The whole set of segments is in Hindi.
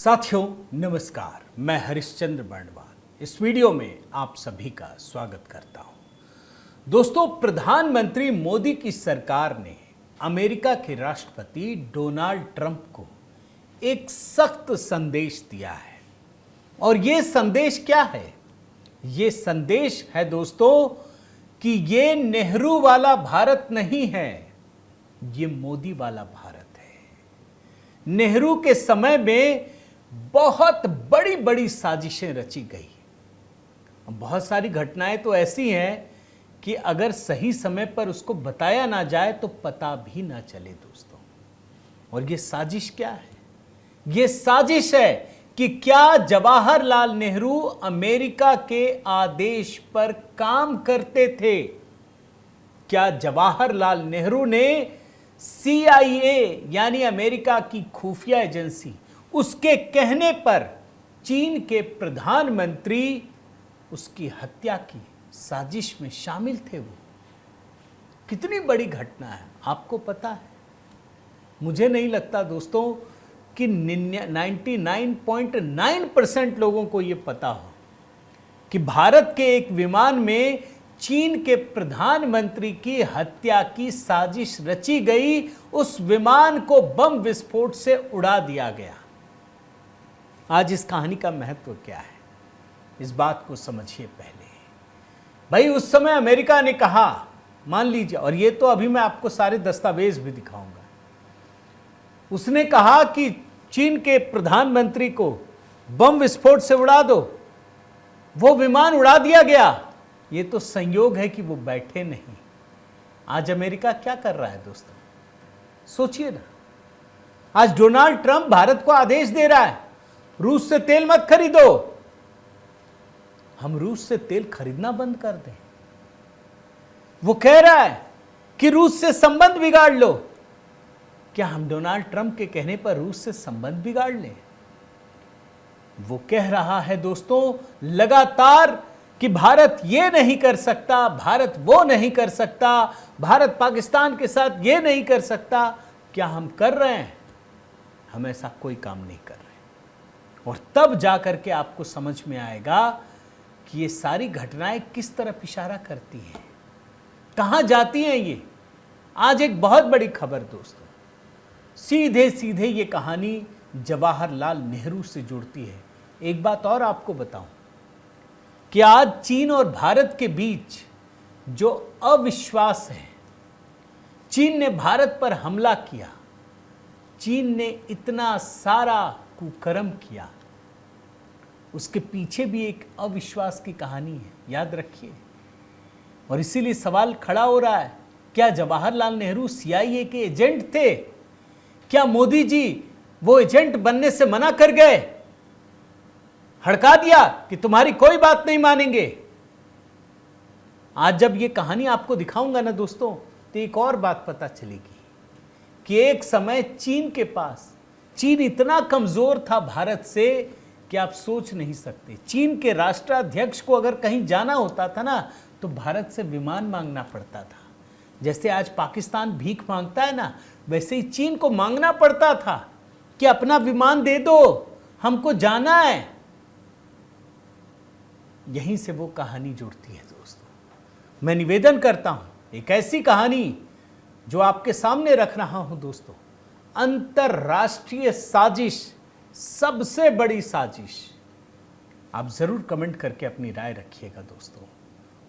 साथियों नमस्कार, मैं हरिश्चंद्र बर्णवाल इस वीडियो में आप सभी का स्वागत करता हूं। दोस्तों, प्रधानमंत्री मोदी की सरकार ने अमेरिका के राष्ट्रपति डोनाल्ड ट्रंप को एक सख्त संदेश दिया है। और ये संदेश क्या है? ये संदेश है दोस्तों कि ये नेहरू वाला भारत नहीं है, ये मोदी वाला भारत है। नेहरू के समय में बहुत बड़ी बड़ी साजिशें रची गई। बहुत सारी घटनाएं तो ऐसी हैं कि अगर सही समय पर उसको बताया ना जाए तो पता भी ना चले दोस्तों। और ये साजिश क्या है? ये साजिश है कि क्या जवाहरलाल नेहरू अमेरिका के आदेश पर काम करते थे? क्या जवाहरलाल नेहरू ने CIA यानी अमेरिका की खुफिया एजेंसी, उसके कहने पर चीन के प्रधानमंत्री उसकी हत्या की साजिश में शामिल थे? वो कितनी बड़ी घटना है, आपको पता है? मुझे नहीं लगता दोस्तों कि 99.9% लोगों को यह पता हो कि भारत के एक विमान में चीन के प्रधानमंत्री की हत्या की साजिश रची गई। उस विमान को बम विस्फोट से उड़ा दिया गया। आज इस कहानी का महत्व क्या है, इस बात को समझिए पहले। भाई, उस समय अमेरिका ने कहा, मान लीजिए, और ये तो अभी मैं आपको सारे दस्तावेज भी दिखाऊंगा, उसने कहा कि चीन के प्रधानमंत्री को बम विस्फोट से उड़ा दो। वो विमान उड़ा दिया गया। ये तो संयोग है कि वो बैठे नहीं। आज अमेरिका क्या कर रहा है दोस्तों, सोचिए ना। आज डोनाल्ड ट्रंप भारत को आदेश दे रहा है, रूस से तेल मत खरीदो। हम रूस से तेल खरीदना बंद कर दें। वो कह रहा है कि रूस से संबंध बिगाड़ लो। क्या हम डोनाल्ड ट्रंप के कहने पर रूस से संबंध बिगाड़ लें? वो कह रहा है दोस्तों लगातार कि भारत ये नहीं कर सकता, भारत वो नहीं कर सकता, भारत पाकिस्तान के साथ ये नहीं कर सकता। क्या हम कर रहे हैं? हम ऐसा कोई काम नहीं कर रहे। और तब जाकर के आपको समझ में आएगा कि ये सारी घटनाएं किस तरफ इशारा करती हैं, कहां जाती हैं ये। आज एक बहुत बड़ी खबर दोस्तों, सीधे सीधे ये कहानी जवाहरलाल नेहरू से जुड़ती है। एक बात और आपको बताऊं कि आज चीन और भारत के बीच जो अविश्वास है, चीन ने भारत पर हमला किया, चीन ने इतना सारा कुकर्म किया, उसके पीछे भी एक अविश्वास की कहानी है, याद रखिए। और इसीलिए सवाल खड़ा हो रहा है, क्या जवाहरलाल नेहरू CIA के एजेंट थे? क्या मोदी जी वो एजेंट बनने से मना कर गए, हड़का दिया कि तुम्हारी कोई बात नहीं मानेंगे? आज जब ये कहानी आपको दिखाऊंगा ना दोस्तों, तो एक और बात पता चलेगी कि एक समय चीन के पास, चीन इतना कमजोर था भारत से कि आप सोच नहीं सकते। चीन के राष्ट्राध्यक्ष को अगर कहीं जाना होता था ना, तो भारत से विमान मांगना पड़ता था। जैसे आज पाकिस्तान भीख मांगता है ना, वैसे ही चीन को मांगना पड़ता था कि अपना विमान दे दो, हमको जाना है। यहीं से वो कहानी जुड़ती है दोस्तों। मैं निवेदन करता हूं, एक ऐसी कहानी जो आपके सामने रख रहा हूं दोस्तों, अंतरराष्ट्रीय साजिश, सबसे बड़ी साजिश। आप जरूर कमेंट करके अपनी राय रखिएगा दोस्तों।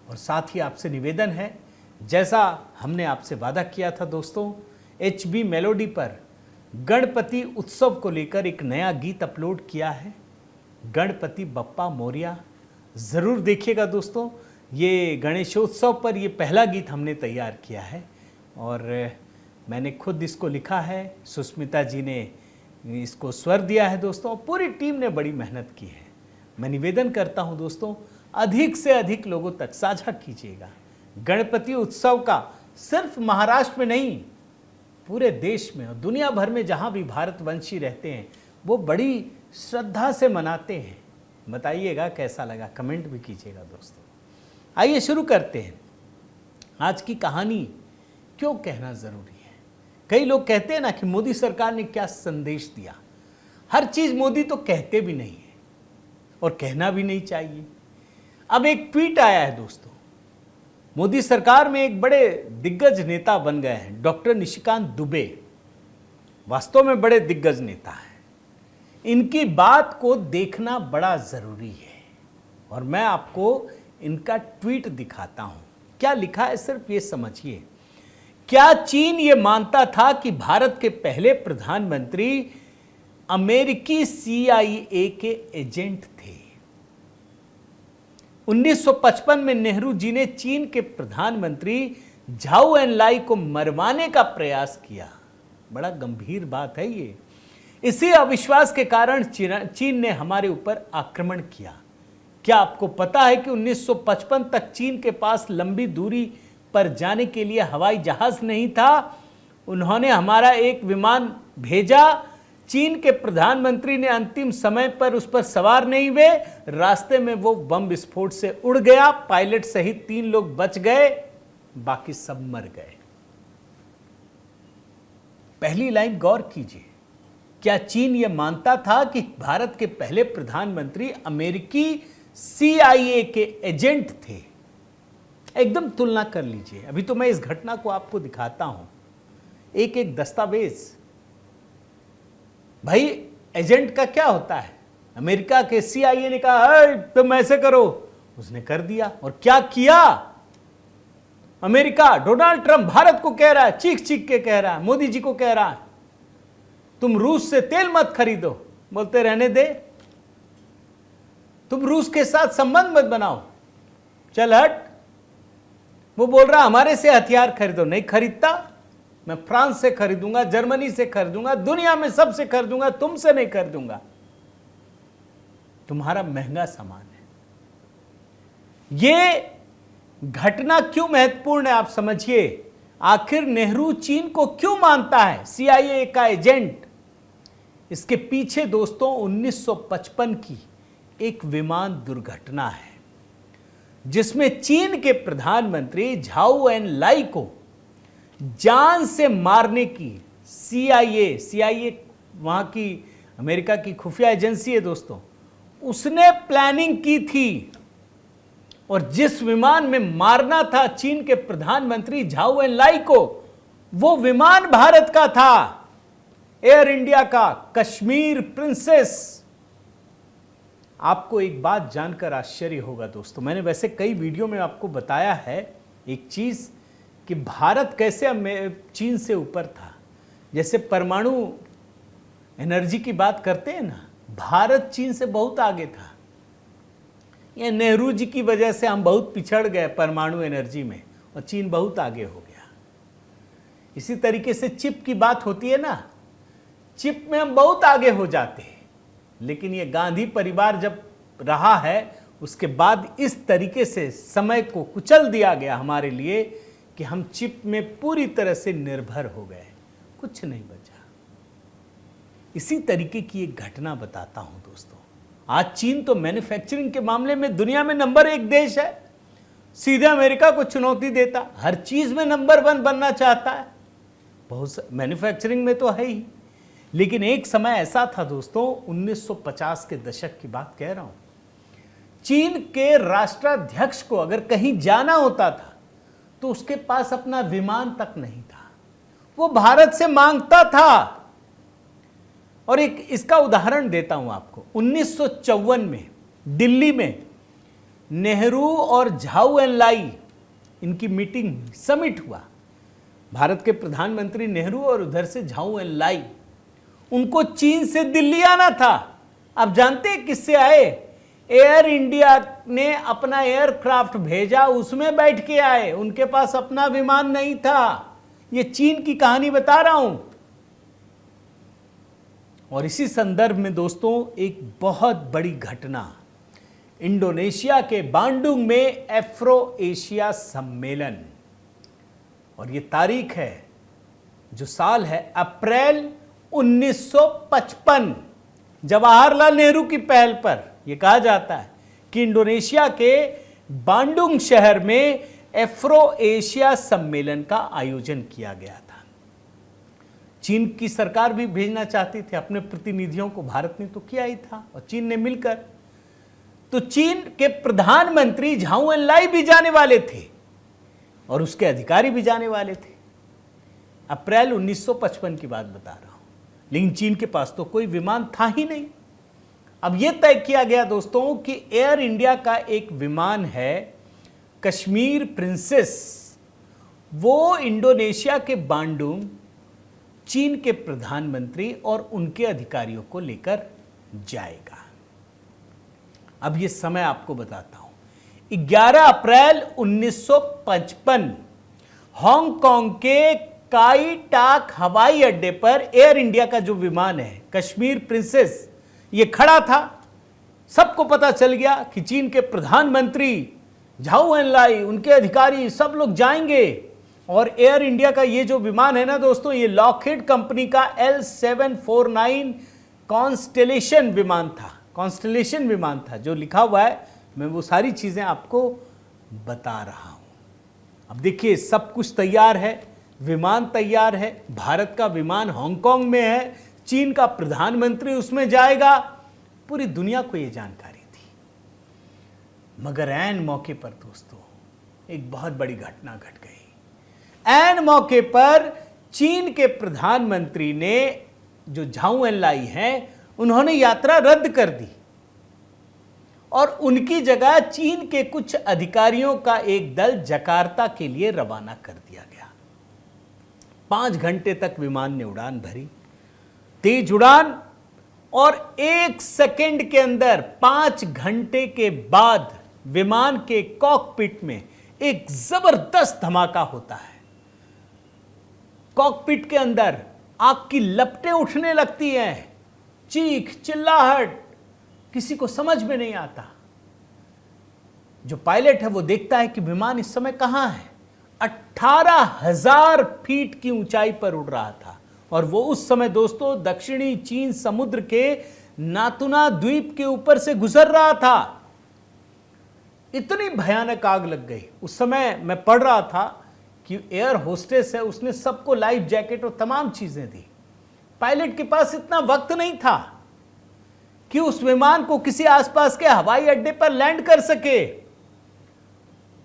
और साथ ही आपसे निवेदन है, जैसा हमने आपसे वादा किया था दोस्तों, HB मेलोडी पर गणपति उत्सव को लेकर एक नया गीत अपलोड किया है, गणपति बप्पा मोरिया। ज़रूर देखिएगा दोस्तों। ये गणेशोत्सव पर ये पहला गीत हमने तैयार किया है और मैंने खुद इसको लिखा है, सुष्मिता जी ने इसको स्वर दिया है दोस्तों, और पूरी टीम ने बड़ी मेहनत की है। मैं निवेदन करता हूं दोस्तों, अधिक से अधिक लोगों तक साझा कीजिएगा। गणपति उत्सव का सिर्फ महाराष्ट्र में नहीं, पूरे देश में और दुनिया भर में जहां भी भारतवंशी रहते हैं, वो बड़ी श्रद्धा से मनाते हैं। बताइएगा कैसा लगा, कमेंट भी कीजिएगा दोस्तों। आइए शुरू करते हैं। आज की कहानी क्यों कहना ज़रूरी है? कई लोग कहते हैं ना कि मोदी सरकार ने क्या संदेश दिया। हर चीज मोदी तो कहते भी नहीं है और कहना भी नहीं चाहिए। अब एक ट्वीट आया है दोस्तों, मोदी सरकार में एक बड़े दिग्गज नेता बन गए हैं डॉक्टर निशिकांत दुबे। वास्तव में बड़े दिग्गज नेता हैं। इनकी बात को देखना बड़ा जरूरी है और मैं आपको इनका ट्वीट दिखाता हूं। क्या लिखा है सिर्फ ये समझिए। क्या चीन ये मानता था कि भारत के पहले प्रधानमंत्री अमेरिकी CIA के एजेंट थे? 1955 में नेहरू जी ने चीन के प्रधानमंत्री झाओ एनलाई को मरवाने का प्रयास किया। बड़ा गंभीर बात है ये। इसी अविश्वास के कारण चीन ने हमारे ऊपर आक्रमण किया। क्या आपको पता है कि 1955 तक चीन के पास लंबी दूरी पर जाने के लिए हवाई जहाज नहीं था? उन्होंने हमारा एक विमान भेजा। चीन के प्रधानमंत्री ने अंतिम समय पर उस पर सवार नहीं हुए। रास्ते में वो बम विस्फोट से उड़ गया। पायलट सहित 3 लोग बच गए, बाकी सब मर गए। पहली लाइन गौर कीजिए। क्या चीन यह मानता था कि भारत के पहले प्रधानमंत्री अमेरिकी CIA के एजेंट थे? एकदम तुलना कर लीजिए। अभी तो मैं इस घटना को आपको दिखाता हूं, एक एक दस्तावेज। भाई एजेंट का क्या होता है? अमेरिका के CIA ने कहा तुम ऐसे करो, उसने कर दिया। और क्या किया? अमेरिका, डोनाल्ड ट्रंप भारत को कह रहा है, चीख चीख के कह रहा है, मोदी जी को कह रहा है तुम रूस से तेल मत खरीदो। बोलते रहने दे, तुम रूस के साथ संबंध मत बनाओ, चल हट। वो बोल रहा हमारे से हथियार खरीदो। नहीं खरीदता, मैं फ्रांस से खरीदूंगा, जर्मनी से खरीदूंगा, दुनिया में सबसे खरीदूंगा, तुमसे नहीं खरीदूंगा। तुम्हारा महंगा सामान है। ये घटना क्यों महत्वपूर्ण है आप समझिए। आखिर नेहरू चीन को क्यों मानता है CIA का एजेंट? इसके पीछे दोस्तों 1955 की एक विमान दुर्घटना है जिसमें चीन के प्रधानमंत्री झाओ एनलाई को जान से मारने की CIA वहां की अमेरिका की खुफिया एजेंसी है दोस्तों, उसने प्लानिंग की थी। और जिस विमान में मारना था चीन के प्रधानमंत्री झाओ एनलाई को, वो विमान भारत का था, एयर इंडिया का कश्मीर प्रिंसेस। आपको एक बात जानकर आश्चर्य होगा दोस्तों, मैंने वैसे कई वीडियो में आपको बताया है एक चीज कि भारत कैसे चीन से ऊपर था। जैसे परमाणु एनर्जी की बात करते हैं ना, भारत चीन से बहुत आगे था। ये नेहरू जी की वजह से हम बहुत पिछड़ गए परमाणु एनर्जी में और चीन बहुत आगे हो गया। इसी तरीके से चिप की बात होती है ना, चिप में हम बहुत आगे हो जाते हैं। लेकिन ये गांधी परिवार जब रहा है उसके बाद इस तरीके से समय को कुचल दिया गया हमारे लिए कि हम चिप में पूरी तरह से निर्भर हो गए, कुछ नहीं बचा। इसी तरीके की एक घटना बताता हूं दोस्तों। आज चीन तो मैन्युफैक्चरिंग के मामले में दुनिया में नंबर 1 देश है, सीधे अमेरिका को चुनौती देता, हर चीज में नंबर 1 बनना चाहता है। बहुत मैन्युफैक्चरिंग में तो है ही। लेकिन एक समय ऐसा था दोस्तों, 1950 के दशक की बात कह रहा हूं, चीन के राष्ट्राध्यक्ष को अगर कहीं जाना होता था तो उसके पास अपना विमान तक नहीं था, वो भारत से मांगता था। और एक इसका उदाहरण देता हूं आपको। 1954 में दिल्ली में नेहरू और झाओ एनलाई इनकी मीटिंग समिट हुआ। भारत के प्रधानमंत्री नेहरू और उधर से झाओ एनलाई, उनको चीन से दिल्ली आना था। आप जानते हैं किससे आए? एयर इंडिया ने अपना एयरक्राफ्ट भेजा, उसमें बैठ के आए, उनके पास अपना विमान नहीं था। ये चीन की कहानी बता रहा हूं। और इसी संदर्भ में दोस्तों एक बहुत बड़ी घटना, इंडोनेशिया के बांडुंग में एफ्रो एशिया सम्मेलन, और ये तारीख है, जो साल है अप्रैल 1955। जवाहरलाल नेहरू की पहल पर यह कहा जाता है कि इंडोनेशिया के बांडुंग शहर में एफ्रो एशिया सम्मेलन का आयोजन किया गया था। चीन की सरकार भी भेजना चाहती थी अपने प्रतिनिधियों को, भारत ने तो किया ही था और चीन ने मिलकर। तो चीन के प्रधानमंत्री झाऊ एनलाई भी जाने वाले थे और उसके अधिकारी भी जाने वाले थे। अप्रैल 1955 की बात बता रहा हूं, लेकिन चीन के पास तो कोई विमान था ही नहीं। अब यह तय किया गया दोस्तों कि एयर इंडिया का एक विमान है कश्मीर प्रिंसेस, वो इंडोनेशिया के बांडुंग चीन के प्रधानमंत्री और उनके अधिकारियों को लेकर जाएगा। अब यह समय आपको बताता हूं। 11 अप्रैल 1955 हांगकांग के काई टाक हवाई अड्डे पर एयर इंडिया का जो विमान है कश्मीर प्रिंसेस, ये खड़ा था। सबको पता चल गया कि चीन के प्रधानमंत्री झाऊ एनलाई, उनके अधिकारी सब लोग जाएंगे। और एयर इंडिया का ये जो विमान है ना दोस्तों, ये लॉकहीड कंपनी का L749 कॉन्स्टेलेशन विमान था। कॉन्स्टेलेशन विमान था, जो लिखा हुआ है, मैं वो सारी चीजें आपको बता रहा हूं। अब देखिए, सब कुछ तैयार है, विमान तैयार है, भारत का विमान हांगकांग में है, चीन का प्रधानमंत्री उसमें जाएगा। पूरी दुनिया को यह जानकारी थी। मगर ऐन मौके पर दोस्तों एक बहुत बड़ी घटना घट गई। ऐन मौके पर चीन के प्रधानमंत्री ने, जो झाऊ एनलाई हैं, उन्होंने यात्रा रद्द कर दी और उनकी जगह चीन के कुछ अधिकारियों का एक दल जकार्ता के लिए रवाना कर दिया गया। 5 घंटे तक विमान ने उड़ान भरी, तेज उड़ान, और 1 सेकंड के अंदर 5 घंटे के बाद विमान के कॉकपिट में एक जबरदस्त धमाका होता है। कॉकपिट के अंदर आग की लपटें उठने लगती हैं, चीख चिल्लाहट, किसी को समझ में नहीं आता। जो पायलट है वो देखता है कि विमान इस समय कहां है। 18,000 फीट की ऊंचाई पर उड़ रहा था और वो उस समय दोस्तों दक्षिणी चीन समुद्र के नातुना द्वीप के ऊपर से गुजर रहा था। इतनी भयानक आग लग गई। उस समय मैं पढ़ रहा था कि एयर होस्टेस है, उसने सबको लाइफ जैकेट और तमाम चीजें दी। पायलट के पास इतना वक्त नहीं था कि उस विमान को किसी आसपास के हवाई अड्डे पर लैंड कर सके।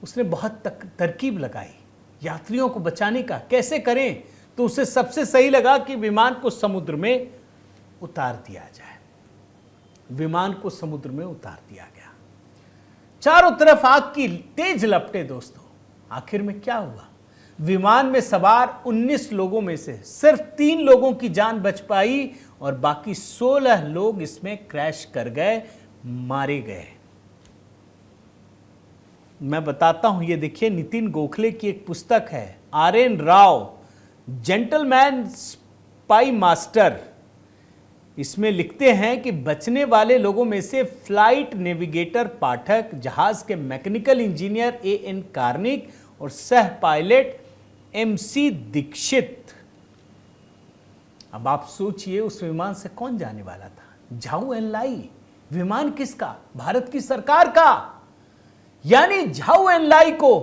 उसने बहुत तरकीब लगाई यात्रियों को बचाने का, कैसे करें। तो उसे सबसे सही लगा कि विमान को समुद्र में उतार दिया जाए। विमान को समुद्र में उतार दिया गया। चारों तरफ आग की तेज लपटें दोस्तों। आखिर में क्या हुआ? विमान में सवार 19 लोगों में से सिर्फ 3 लोगों की जान बच पाई और बाकी 16 लोग इसमें क्रैश कर गए, मारे गए। मैं बताता हूं, ये देखिए नितिन गोखले की एक पुस्तक है, RN. Rao, gentleman spy master. इसमें लिखते हैं कि बचने वाले लोगों में से फ्लाइट नेविगेटर पाठक, जहाज के मैकेनिकल इंजीनियर A.N. कार्निक और सह पायलट M.C. दीक्षित। अब आप सोचिए उस विमान से कौन जाने वाला था? झाऊ एनलाई। विमान किसका? भारत की सरकार का। यानी झाऊ एनलाई को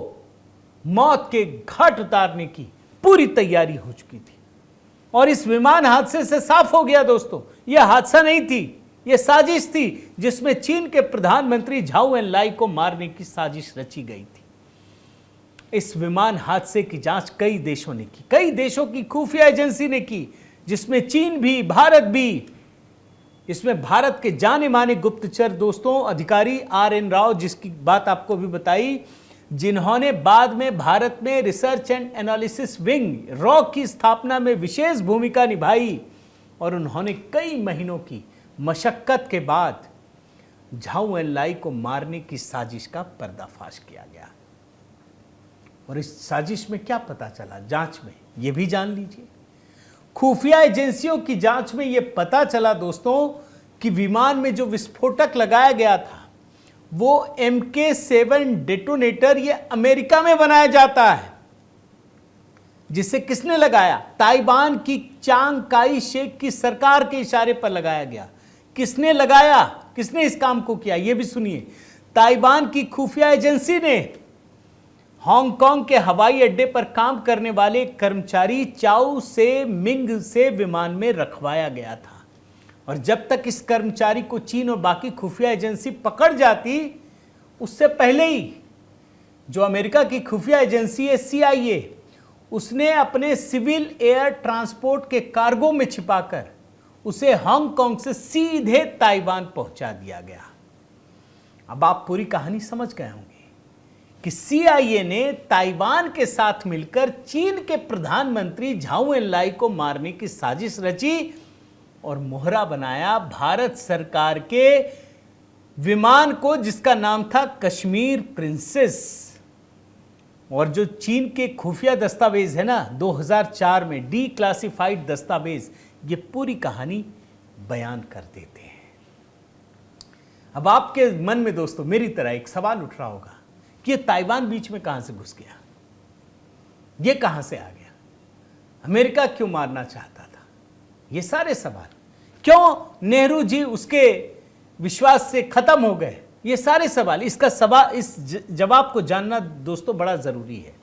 मौत के घाट उतारने की पूरी तैयारी हो चुकी थी और इस विमान हादसे से साफ हो गया दोस्तों, यह हादसा नहीं थी, यह साजिश थी जिसमें चीन के प्रधानमंत्री झाऊ एनलाई को मारने की साजिश रची गई थी। इस विमान हादसे की जांच कई देशों ने की, कई देशों की खुफिया एजेंसी ने की, जिसमें चीन भी, भारत भी। इसमें भारत के जाने माने गुप्तचर दोस्तों अधिकारी आर.एन. राव, जिसकी बात आपको भी बताई, जिन्होंने बाद में भारत में research and analysis wing raw की स्थापना में विशेष भूमिका निभाई और उन्होंने कई महीनों की मशक्कत के बाद झाऊ एनलाई को मारने की साजिश का पर्दाफाश किया गया। और इस साजिश में क्या पता चला जांच में, यह भी जान लीजिए। खुफिया एजेंसियों की जांच में यह पता चला दोस्तों कि विमान में जो विस्फोटक लगाया गया था वो MK7 डेटोनेटर, ये अमेरिका में बनाया जाता है। जिसे किसने लगाया? ताइवान की चांग काई शेक की सरकार के इशारे पर लगाया गया। किसने लगाया? किसने इस काम को किया? यह भी सुनिए। ताइवान की खुफिया एजेंसी ने हांगकांग के हवाई अड्डे पर काम करने वाले कर्मचारी चाउ से मिंग से विमान में रखवाया गया था। और जब तक इस कर्मचारी को चीन और बाकी खुफिया एजेंसी पकड़ जाती, उससे पहले ही जो अमेरिका की खुफिया एजेंसी है CIA, उसने अपने सिविल एयर ट्रांसपोर्ट के कार्गो में छिपाकर उसे हांगकांग से सीधे ताइवान पहुंचा दिया गया। अब आप पूरी कहानी समझ गए होंगे कि CIA ने ताइवान के साथ मिलकर चीन के प्रधानमंत्री झाऊ एनलाई को मारने की साजिश रची और मोहरा बनाया भारत सरकार के विमान को, जिसका नाम था कश्मीर प्रिंसेस। और जो चीन के खुफिया दस्तावेज है ना 2004 में डिक्लासिफाइड दस्तावेज, ये पूरी कहानी बयान कर देते हैं। अब आपके मन में दोस्तों मेरी तरह एक सवाल उठ रहा होगा कि ये ताइवान बीच में कहां से घुस गया, ये कहां से आ गया, अमेरिका क्यों मारना चाहता था, ये सारे सवाल, क्यों नेहरू जी उसके विश्वास से खत्म हो गए, ये सारे सवाल, इस जवाब को जानना दोस्तों बड़ा जरूरी है।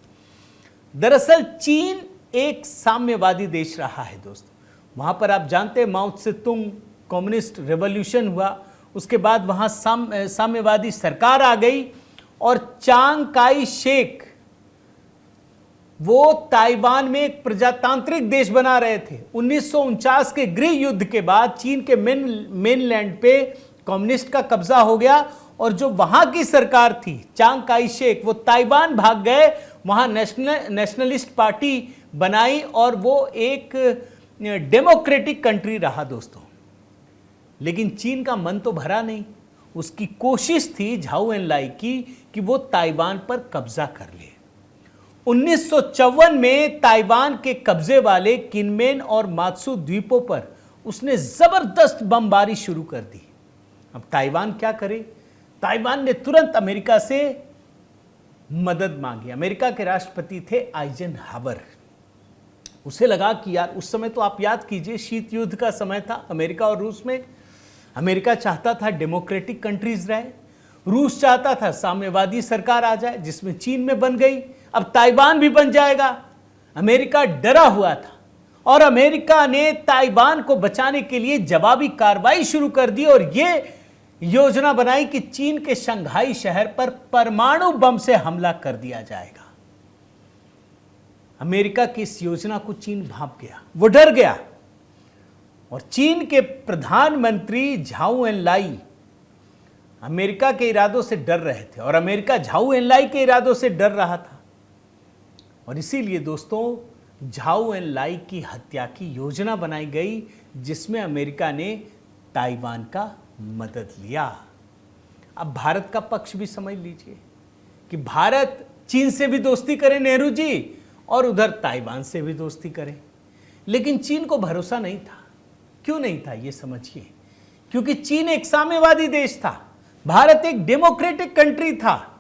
दरअसल चीन एक साम्यवादी देश रहा है दोस्तों। वहां पर आप जानते हैं माओ त्से तुंग कम्युनिस्ट रेवोल्यूशन हुआ, उसके बाद वहां साम्यवादी सरकार आ गई और चांग काई शेक वो ताइवान में एक प्रजातांत्रिक देश बना रहे थे। 1949 के गृह युद्ध के बाद चीन के मेनलैंड पे कम्युनिस्ट का कब्जा हो गया और जो वहां की सरकार थी चांग काई शेक, वो ताइवान भाग गए, वहां नेशनलिस्ट पार्टी बनाई और वो एक डेमोक्रेटिक कंट्री रहा दोस्तों। लेकिन चीन का मन तो भरा नहीं, उसकी कोशिश थी झाऊ एनलाई की कि वो ताइवान पर कब्जा कर ले। 1954 में ताइवान के कब्जे वाले किनमेन और मात्सु द्वीपों पर उसने जबरदस्त बमबारी शुरू कर दी। अब ताइवान क्या करे, ताइवान ने तुरंत अमेरिका से मदद मांगी। अमेरिका के राष्ट्रपति थे आइजनहावर। उसे लगा कि यार उस समय तो आप याद कीजिए शीत युद्ध का समय था अमेरिका और रूस में। अमेरिका चाहता था डेमोक्रेटिक कंट्रीज रहे, रूस चाहता था साम्यवादी सरकार आ जाए जिसमें चीन में बन गई, अब ताइवान भी बन जाएगा। अमेरिका डरा हुआ था और अमेरिका ने ताइवान को बचाने के लिए जवाबी कार्रवाई शुरू कर दी और यह योजना बनाई कि चीन के शंघाई शहर पर परमाणु बम से हमला कर दिया जाएगा। अमेरिका की इस योजना को चीन भांप गया, वो डर गया और चीन के प्रधानमंत्री झाऊ एनलाई अमेरिका के इरादों से डर रहे थे और अमेरिका झाऊ एनलाई के इरादों से डर रहा था। और इसीलिए दोस्तों झाऊ एनलाई की हत्या की योजना बनाई गई जिसमें अमेरिका ने ताइवान का मदद लिया। अब भारत का पक्ष भी समझ लीजिए कि भारत चीन से भी दोस्ती करे नेहरू जी और उधर ताइवान से भी दोस्ती करे, लेकिन चीन को भरोसा नहीं था। क्यों नहीं था ये समझिए, क्योंकि चीन एक साम्यवादी देश था, भारत एक डेमोक्रेटिक कंट्री था।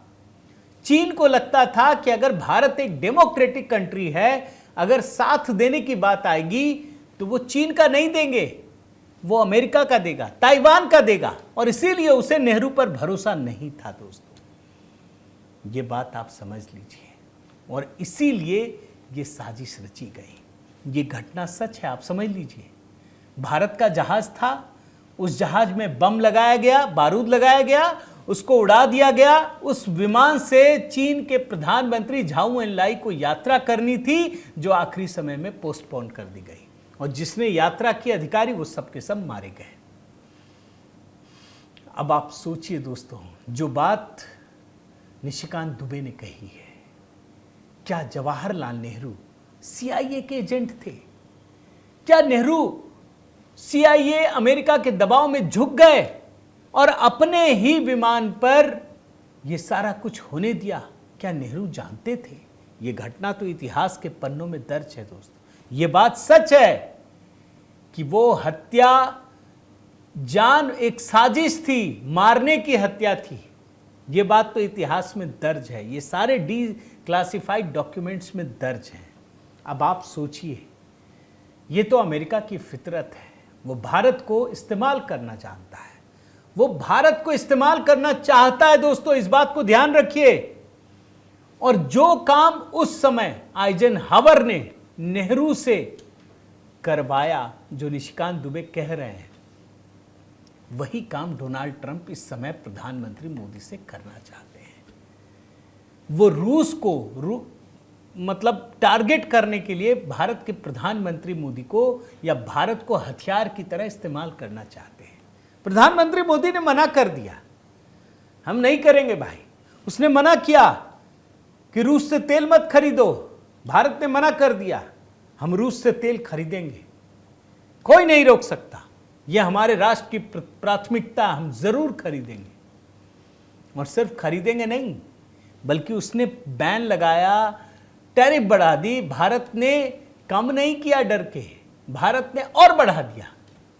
चीन को लगता था कि अगर भारत एक डेमोक्रेटिक कंट्री है, अगर साथ देने की बात आएगी तो वो चीन का नहीं देंगे, वो अमेरिका का देगा, ताइवान का देगा, और इसीलिए उसे नेहरू पर भरोसा नहीं था दोस्तों। ये बात आप समझ लीजिए और इसीलिए ये साजिश रची गई। ये घटना सच है, आप समझ लीजिए। भारत का जहाज था, उस जहाज में बम लगाया गया, बारूद लगाया गया, उसको उड़ा दिया गया। उस विमान से चीन के प्रधानमंत्री झाऊ एनलाई को यात्रा करनी थी जो आखिरी समय में पोस्टपोन कर दी गई और जिसने यात्रा की अधिकारी वो सब के सब मारे गए। अब आप सोचिए दोस्तों, जो बात निशिकांत दुबे ने कही है, क्या जवाहरलाल नेहरू CIA के एजेंट थे? क्या नेहरू CIA अमेरिका के दबाव में झुक गए और अपने ही विमान पर यह सारा कुछ होने दिया? क्या नेहरू जानते थे? यह घटना तो इतिहास के पन्नों में दर्ज है दोस्तों। यह बात सच है कि वो हत्या जान एक साजिश थी, मारने की हत्या थी। यह बात तो इतिहास में दर्ज है, ये सारे डिक्लासिफाइड डॉक्यूमेंट्स में दर्ज हैं। अब आप सोचिए, ये तो अमेरिका की फितरत है, वो भारत को इस्तेमाल करना जानता है, वो भारत को इस्तेमाल करना चाहता है दोस्तों, इस बात को ध्यान रखिए। और जो काम उस समय आइजनहावर ने नेहरू से करवाया, जो निशिकांत दुबे कह रहे हैं, वही काम डोनाल्ड ट्रंप इस समय प्रधानमंत्री मोदी से करना चाहते हैं। वो रूस को मतलब टारगेट करने के लिए भारत के प्रधानमंत्री मोदी को या भारत को हथियार की तरह इस्तेमाल करना चाहते हैं। प्रधानमंत्री मोदी ने मना कर दिया, हम नहीं करेंगे भाई। उसने मना किया कि रूस से तेल मत खरीदो, भारत ने मना कर दिया हम रूस से तेल खरीदेंगे, कोई नहीं रोक सकता, यह हमारे राष्ट्र की प्राथमिकता, हम जरूर खरीदेंगे। और सिर्फ खरीदेंगे नहीं, बल्कि उसने बैन लगाया, टैरिफ बढ़ा दी। भारत ने कम नहीं किया डर के, भारत ने और बढ़ा दिया।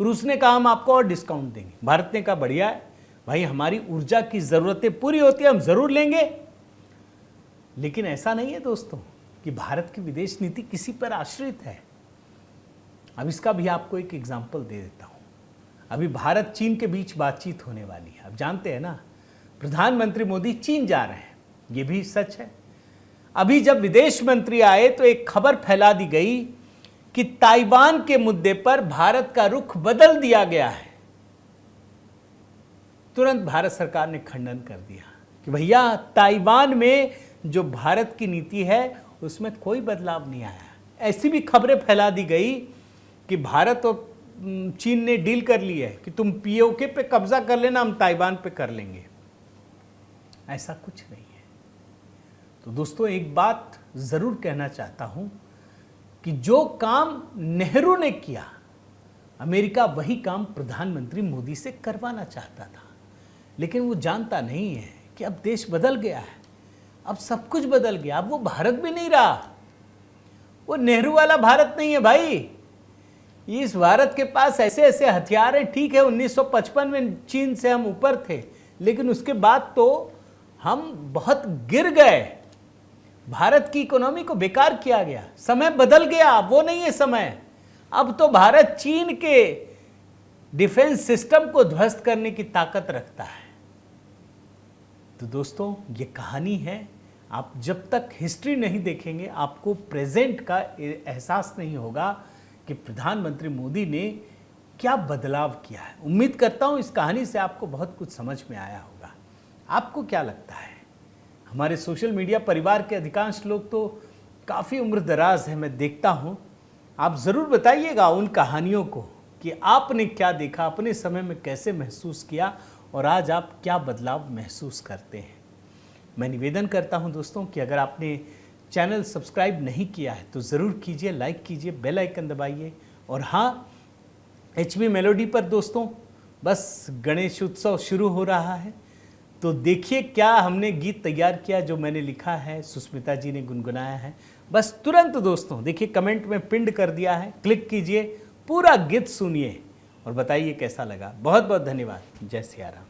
रूस ने कहा हम आपको और डिस्काउंट देंगे, भारत ने कहा बढ़िया है भाई, हमारी ऊर्जा की जरूरतें पूरी होती है, हम जरूर लेंगे। लेकिन ऐसा नहीं है दोस्तों कि भारत की विदेश नीति किसी पर आश्रित है। अब इसका भी आपको एक एग्जाम्पल दे देता हूं। अभी भारत चीन के बीच बातचीत होने वाली है। अब जानते हैं ना, प्रधानमंत्री मोदी चीन जा रहे हैं, ये भी सच है। अभी जब विदेश मंत्री आए तो एक खबर फैला दी गई कि ताइवान के मुद्दे पर भारत का रुख बदल दिया गया है। तुरंत भारत सरकार ने खंडन कर दिया कि भैया ताइवान में जो भारत की नीति है उसमें कोई बदलाव नहीं आया। ऐसी भी खबरें फैला दी गई कि भारत और चीन ने डील कर ली है कि तुम पीओके पे कब्जा कर लेना, हम ताइवान पे कर लेंगे। ऐसा कुछ नहीं है। तो दोस्तों एक बात जरूर कहना चाहता हूं कि जो काम नेहरू ने किया, अमेरिका वही काम प्रधानमंत्री मोदी से करवाना चाहता था। लेकिन वो जानता नहीं है कि अब देश बदल गया है, अब सब कुछ बदल गया। अब वो भारत भी नहीं रहा, वो नेहरू वाला भारत नहीं है भाई। इस भारत के पास ऐसे ऐसे हथियार हैं। ठीक है 1955 में चीन से हम ऊपर थे, लेकिन उसके बाद तो हम बहुत गिर गए। भारत की इकोनॉमी को बेकार किया गया। समय बदल गया, वो नहीं है समय। अब तो भारत चीन के डिफेंस सिस्टम को ध्वस्त करने की ताकत रखता है। तो दोस्तों ये कहानी है। आप जब तक हिस्ट्री नहीं देखेंगे आपको प्रेजेंट का एहसास नहीं होगा कि प्रधानमंत्री मोदी ने क्या बदलाव किया है। उम्मीद करता हूं इस कहानी से आपको बहुत कुछ समझ में आया होगा। आपको क्या लगता है? हमारे सोशल मीडिया परिवार के अधिकांश लोग तो काफ़ी उम्र दराज है, मैं देखता हूं। आप ज़रूर बताइएगा उन कहानियों को कि आपने क्या देखा, अपने समय में कैसे महसूस किया और आज आप क्या बदलाव महसूस करते हैं। मैं निवेदन करता हूं दोस्तों कि अगर आपने चैनल सब्सक्राइब नहीं किया है तो ज़रूर कीजिए, लाइक कीजिए, बेल आइकन दबाइए। और हाँ, HB मेलोडी पर दोस्तों बस गणेश उत्सव शुरू हो रहा है, तो देखिए क्या हमने गीत तैयार किया जो मैंने लिखा है, सुष्मिता जी ने गुनगुनाया है। बस तुरंत दोस्तों देखिए कमेंट में पिंड कर दिया है, क्लिक कीजिए, पूरा गीत सुनिए और बताइए कैसा लगा। बहुत बहुत धन्यवाद। जय सिया राम।